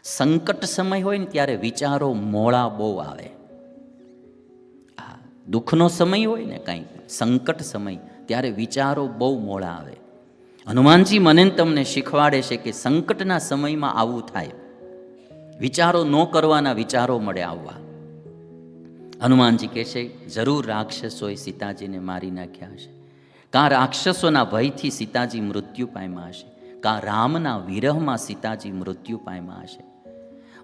સંકટ સમય હોય ને ત્યારે વિચારો મોળા બહુ આવે. દુઃખનો સમય હોય ને કાંઈ સંકટ સમય ત્યારે વિચારો બહુ મોળા આવે. હનુમાનજી મને તમને શીખવાડે છે કે સંકટના સમયમાં આવું થાય. વિચારો ન કરવાના વિચારો મળે આવવા. હનુમાનજી કહે છે જરૂર રાક્ષસોએ સીતાજીને મારી નાખ્યા હશે, કાં રાક્ષસોના ભયથી સીતાજી મૃત્યુ પામ્યા હશે, કાં રામના વિરહમાં સીતાજી મૃત્યુ પામ્યા હશે.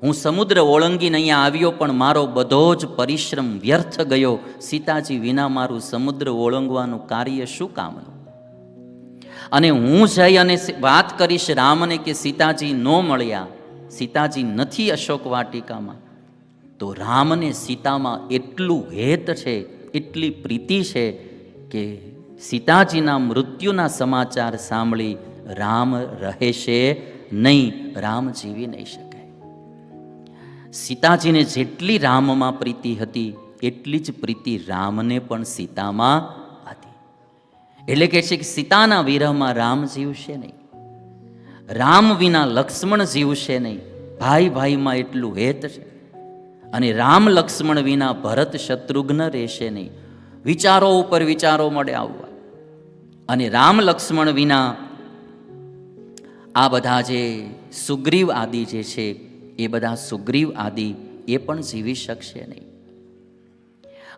હું સમુદ્ર ઓળંગીને અહીંયા આવ્યો પણ મારો બધો જ પરિશ્રમ વ્યર્થ ગયો. સીતાજી વિના મારું સમુદ્ર ઓળંગવાનું કાર્ય શું કામનું? અને હું જઈ અને વાત કરીશ રામને કે સીતાજી ન મળ્યા, સીતાજી નથી અશોક વાટિકામાં, તો રામને સીતામાં એટલું હેત છે, એટલી પ્રીતિ છે કે સીતાજીના મૃત્યુના સમાચાર સાંભળી રામ રહેશે નહીં, રામ જીવી નહીં શકે. સીતાજીને જેટલી રામમાં પ્રીતિ હતી એટલી જ પ્રીતિ રામને પણ સીતામાં હતી. એટલે કે છે કે સીતાના વિરહમાં રામ જીવશે નહીં, રામ વિના લક્ષ્મણ જીવશે નહીં. ભાઈ ભાઈમાં એટલું હેત છે. અને રામ લક્ષ્મણ વિના ભરત શત્રુઘ્ન રહેશે નહીં. વિચારો ઉપર વિચારો મળે આવવા. અને રામ લક્ષ્મણ વિના આ બધા જે સુગ્રીવ આદિ જે છે એ બધા સુગ્રીવ આદિ એ પણ જીવી શકશે નહીં.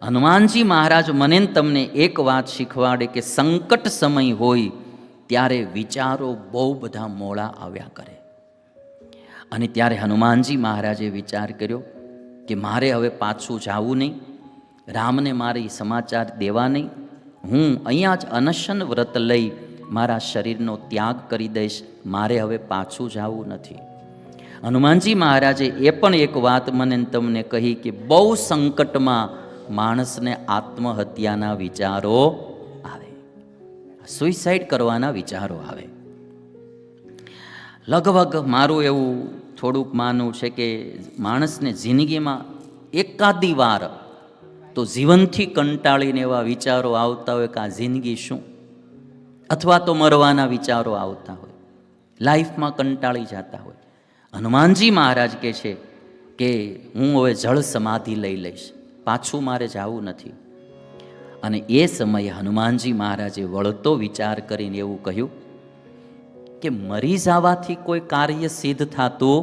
હનુમાનજી મહારાજ મને તમને એક વાત શીખવાડે કે સંકટ સમય હોય ત્યારે વિચારો બહુ બધા મોળા આવ્યા કરે. અને ત્યારે હનુમાનજી મહારાજે વિચાર કર્યો કે મારે હવે પાછું જવું નહીં, રામને મારે સમાચાર દેવા નહીં, હું અહીંયા જ અનશન વ્રત લઈ મારા શરીરનો ત્યાગ કરી દઈશ, મારે હવે પાછું જવું નથી. હનુમાનજી મહારાજે એ પણ એક વાત મને તમને કહી કે બહુ સંકટમાં માણસને આત્મહત્યાના વિચારો આવે, સુઇસાઇડ કરવાના વિચારો આવે. લગભગ મારું એવું થોડુંક માનવું છે કે માણસને જિંદગીમાં એકાદી વાર તો જીવનથી કંટાળીને એવા વિચારો આવતા હોય કે આ જિંદગી શું, અથવા તો મરવાના વિચારો આવતા હોય, લાઈફમાં કંટાળી જતા હોય. હનુમાનજી મહારાજ કહે છે કે હું હવે જળ સમાધિ લઈ લઈશ, પાછું મારે જવું નથી. અને એ સમયે હનુમાનજી મહારાજે વળતો વિચાર કરીને એવું કહ્યું કે મરી જવાથી કોઈ કાર્ય સિદ્ધ થતું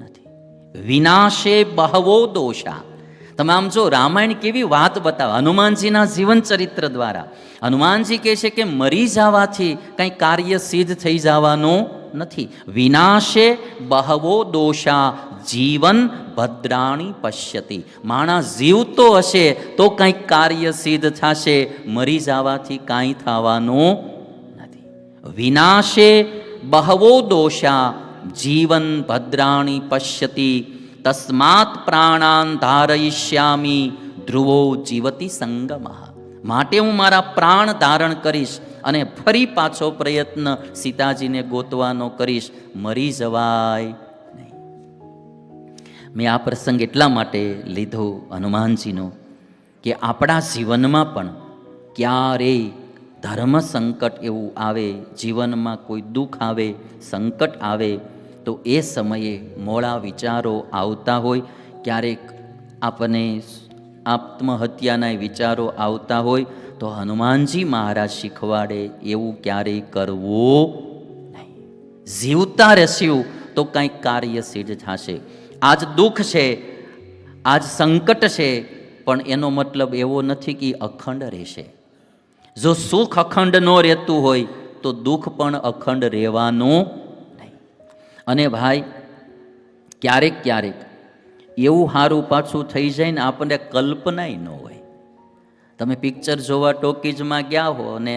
નથી. વિનાશે બહવો દોષા. તમે આમ જો રામાયણ કેવી વાત બતાવે હનુમાનજીના જીવન ચરિત્ર દ્વારા. હનુમાનજી કહે છે કે મરી જવાથી કંઈ કાર્ય સિદ્ધ થઈ જવાનું નથી. વિનાશે બહવો દોષા જીવન ભદ્રાણી પશ્યતિ. માણસ જીવતો હશે તો કંઈક કાર્ય સિદ્ધ થશે, મરી જવાથી કાંઈ થવાનું નથી. વિનાશે બહવો દોષા જીવન ભદ્રાણી પશ્યતિ તસ્માત પ્રાણાન ધારયિષ્યામી ધ્રુવો જીવતી સંગમઃ. માટે હું મારા પ્રાણ ધારણ કરીશ અને ફરી પાછો પ્રયત્ન સીતાજીને ગોતવાનો કરીશ, મરી જવાય નહીં. મેં આ પ્રસંગ એટલા માટે લીધો હનુમાનજીનો કે આપણા જીવનમાં પણ ક્યારેય ધર્મ સંકટ એવું આવે, જીવનમાં કોઈ દુઃખ આવે, સંકટ આવે, તો એ સમયે મોળા વિચારો આવતા હોય, ક્યારેક આપણને આત્મહત્યાના વિચારો આવતા હોય, તો હનુમાનજી મહારાજ શીખવાડે એવું ક્યારેય કરવું નહીં. જીવતા રહેશું તો કંઈક કાર્ય સિદ્ધ થશે. આજ દુઃખ છે, આજ સંકટ છે, પણ એનો મતલબ એવો નથી કે અખંડ રહેશે. જો સુખ અખંડ ન રહેતું હોય તો દુઃખ પણ અખંડ રહેવાનું નહીં. અને ભાઈ ક્યારેક ક્યારેક એવું સારું પાછું થઈ જાય ને આપણને કલ્પનાય ન હોય. તમે પિક્ચર જોવા ટોકીઝમાં ગયા હો અને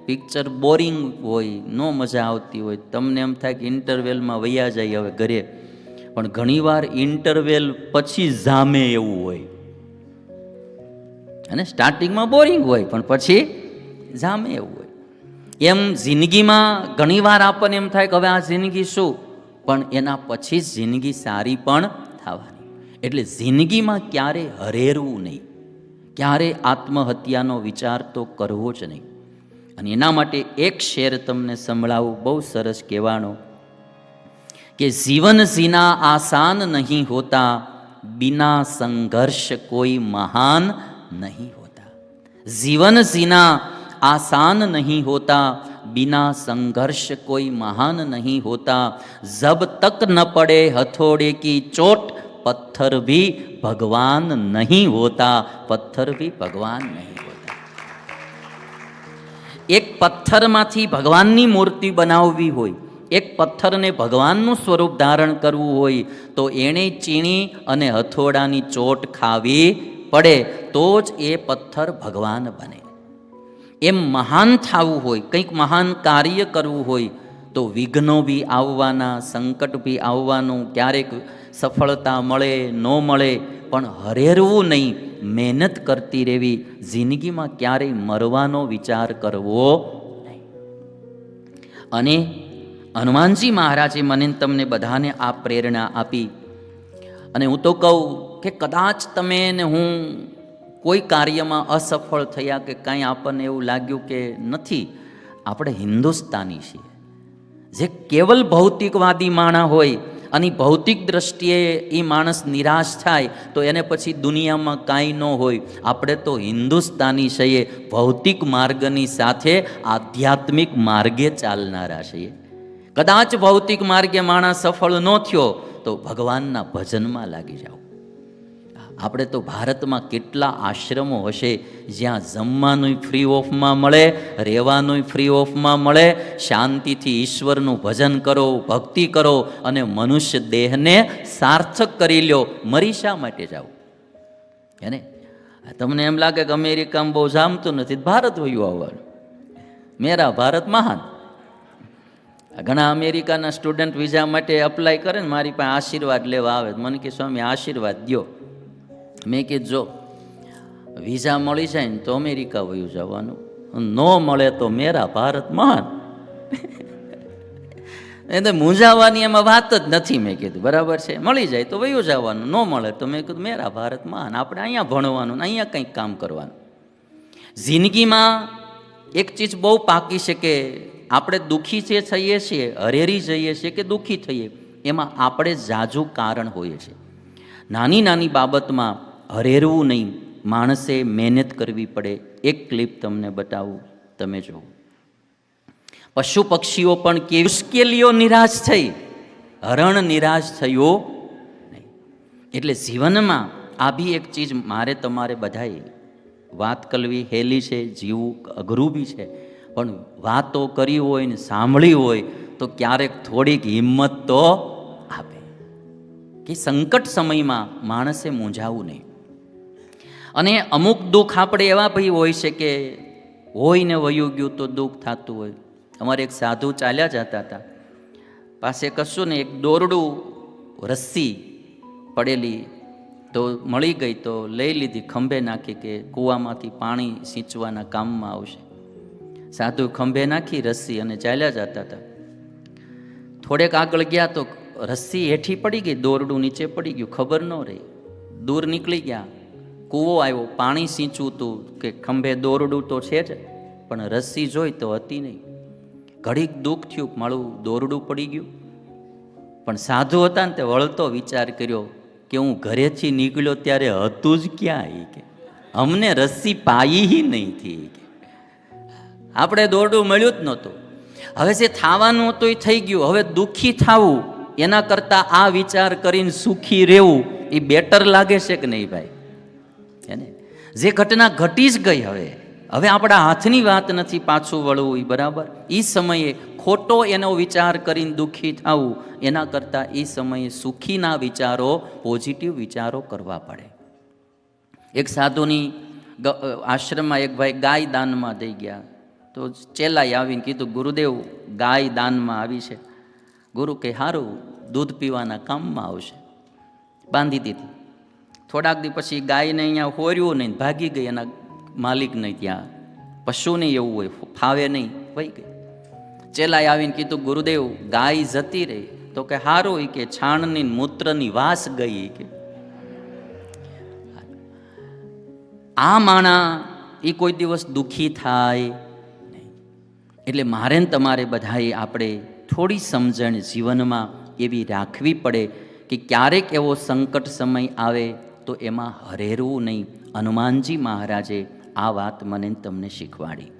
પિક્ચર બોરિંગ હોય, ન મજા આવતી હોય, તમને એમ થાય કે ઇન્ટરવેલમાં વયા જાય હવે ઘરે, પણ ઘણીવાર ઇન્ટરવેલ પછી જામે એવું હોય. અને સ્ટાર્ટિંગમાં બોરિંગ હોય પણ પછી જામે એવું હોય. એમ જિંદગીમાં ઘણીવાર આપણને એમ થાય કે હવે આ જિંદગી શું, પણ એના પછી જિંદગી સારી પણ થવાની. એટલે જિંદગીમાં ક્યારે હરેરવું નહીં, ક્યારે આત્મહત્યાનો વિચાર તો કરવો જ નહીં. અને એના માટે એક શેર તમને સંભળાવું, બહુ સરસ કહેવાનો कि जीवन जीना आसान नहीं होता, बिना संघर्ष कोई महान नहीं होता। जीवन जीना आसान नहीं होता, बिना संघर्ष कोई महान नहीं होता। जब तक न पड़े हथौड़े की चोट, पत्थर भी भगवान नहीं होता, पत्थर भी भगवान नहीं होता। एक પથ્થરમાંથી ભગવાનની મૂર્તિ બનાવવી હોય, એક પથ્થરને ભગવાનનું સ્વરૂપ ધારણ કરવું હોય તો એણે ચીણી અને હથોડાની ચોટ ખાવી પડે, તો જ એ પથ્થર ભગવાન બને. એમ મહાન થવું હોય, કંઈક મહાન કાર્ય કરવું હોય તો વિઘ્નો બી આવવાના, સંકટ બી આવવાનું, ક્યારેક સફળતા મળે ન મળે, પણ હરેરવું નહીં, મહેનત કરતી રહેવી. જિંદગીમાં ક્યારેય મરવાનો વિચાર કરવો નહીં. અને હનુમાનજી મહારાજે મને તમને બધાને આ પ્રેરણા આપી. અને હું તો કહું કે કદાચ તમે ને હું કોઈ કાર્યમાં અસફળ થયા કે કાંઈ આપણને એવું લાગ્યું કે નથી, આપણે હિન્દુસ્તાની છીએ. જે કેવલ ભૌતિકવાદી માણસ હોય અને ભૌતિક દ્રષ્ટિએ એ માણસ નિરાશ થાય તો એને પછી દુનિયામાં કાંઈ ન હોય. આપણે તો હિન્દુસ્તાની છીએ, ભૌતિક માર્ગની સાથે આધ્યાત્મિક માર્ગે ચાલનારા છીએ. કદાચ ભૌતિક માર્ગે માણસ સફળ ન થયો તો ભગવાનના ભજનમાં લાગી જાઓ. આપણે તો ભારતમાં કેટલા આશ્રમો હશે જ્યાં જમવાનું ફ્રી ઓફમાં મળે, રહેવાનું ફ્રી ઓફમાં મળે. શાંતિથી ઈશ્વરનું ભજન કરો, ભક્તિ કરો અને મનુષ્ય દેહને સાર્થક કરી લ્યો. મરી શા માટે જાઓ? એને તમને એમ લાગે કે અમેરિકામાં બહુ જામતું નથી, ભારત વયું આવવાનું. મેરા ભારત મહાન. ઘણા અમેરિકાના સ્ટુડન્ટ વિઝા માટે અપ્લાય કરે ને, મારી પાસે આશીર્વાદ લેવા આવે. મને કે સ્વામી આશીર્વાદ દો. મેં કીધું જો વિઝા મળી જાય ને તો અમેરિકા વયું જવાનું, ન મળે તો મેરા ભારત મહાન. એ તો મૂંઝાવાની એમાં વાત જ નથી. મેં કીધું બરાબર છે, મળી જાય તો વયું જવાનું, ન મળે તો મેં કીધું મેરા ભારત મહાન. આપણે અહીંયા ભણવાનું, અહીંયા કંઈક કામ કરવાનું. જિંદગીમાં એક ચીજ બહુ પાકી છે કે આપણે દુઃખી જે થઈએ છીએ, હરેરી જઈએ છીએ કે દુઃખી થઈએ, એમાં આપણે જાજુ કારણ હોઈએ છીએ. નાની નાની બાબતમાં હરેરવું નહીં, માણસે મહેનત કરવી પડે. એક ક્લિપ તમને બતાવું, તમે જુઓ. પશુ પક્ષીઓ પણ કેવી મુશ્કેલીઓ નિરાશ થઈ, હરણ નિરાશ થયો નહીં. એટલે જીવનમાં આ બી એક ચીજ મારે તમારે બધાએ વાત કરવી હેલી છે, જીવવું અઘરું બી છે. પણ વાતો કરી હોય ને સાંભળી હોય તો ક્યારેક થોડીક હિંમત તો આપે કે સંકટ સમયમાં માણસે મૂંઝાવું નહીં. અને અમુક દુઃખ આપણે એવા ભાઈ હોય છે કે હોય ને વયું ગયું તો દુઃખ થતું હોય. અમારે એક સાધુ ચાલ્યા જતા હતા, પાસે કશું ને એક દોરડું રસ્સી પડેલી તો મળી ગઈ, તો લઈ લીધી, ખંભે નાખી કે કૂવામાંથી પાણી સિંચવાના કામમાં આવશે. સાધુ ખંભે નાખી રસ્સી અને ચાલ્યા જતા હતા. થોડેક આગળ ગયા તો રસ્સી હેઠી પડી ગઈ, દોરડું નીચે પડી ગયું, ખબર ન રહી. દૂર નીકળી ગયા, કૂવો આવ્યો, પાણી સિંચવું હતું કે ખંભે દોરડું તો છે જ, પણ રસ્સી જોઈ તો હતી નહીં. ઘડીક દુઃખ થયું, મારું દોરડું પડી ગયું. પણ સાધુ હતા ને તે વળતો વિચાર કર્યો કે હું ઘરેથી નીકળ્યો ત્યારે હતું જ ક્યાં, એ કે અમને રસ્સી પાઈ નહીં થી, આપણે દોરડું મળ્યું જ નહોતું. હવે જે થવાનું હતું એ થઈ ગયું. હવે દુઃખી થવું એના કરતાં આ વિચાર કરીને સુખી રહેવું એ બેટર લાગે છે કે નહીં ભાઈ? એને જે ઘટના ઘટી જ ગઈ, હવે આપણા હાથની વાત નથી પાછું વળવું. એ બરાબર, એ સમયે ખોટો એનો વિચાર કરીને દુઃખી થવું એના કરતાં એ સમયે સુખીના વિચારો, પોઝિટિવ વિચારો કરવા પડે. એક સાધુની આશ્રમમાં એક ભાઈ ગાય દાનમાં દઈ ગયા, તો ચેલાએ આવીને કીધું ગુરુદેવ ગાય દાનમાં આવી છે. ગુરુ કે સારું, દૂધ પીવાના કામમાં આવશે. બાંધી દીધી. થોડાક દી પછી ગાયને અહીંયા હોર્યું નહીં, ભાગી ગઈ એના માલિકને ત્યાં. પશુને એવું હોય, ફાવે નહીં, વહી ગઈ. ચેલાએ આવીને કીધું ગુરુદેવ ગાય જતી રહી. તો કે સારું, કે છાણની મૂત્રની વાસ ગઈ. કે આ માણા એ કોઈ દિવસ દુઃખી થાય. એટલે મારે ને તમારે બધાએ આપણે થોડી સમજણ જીવનમાં એવી રાખવી પડે કે ક્યારેક એવો સંકટ સમય આવે તો એમાં હરેરવું નહીં. હનુમાનજી મહારાજે આ વાત મને તમને શીખવાડી.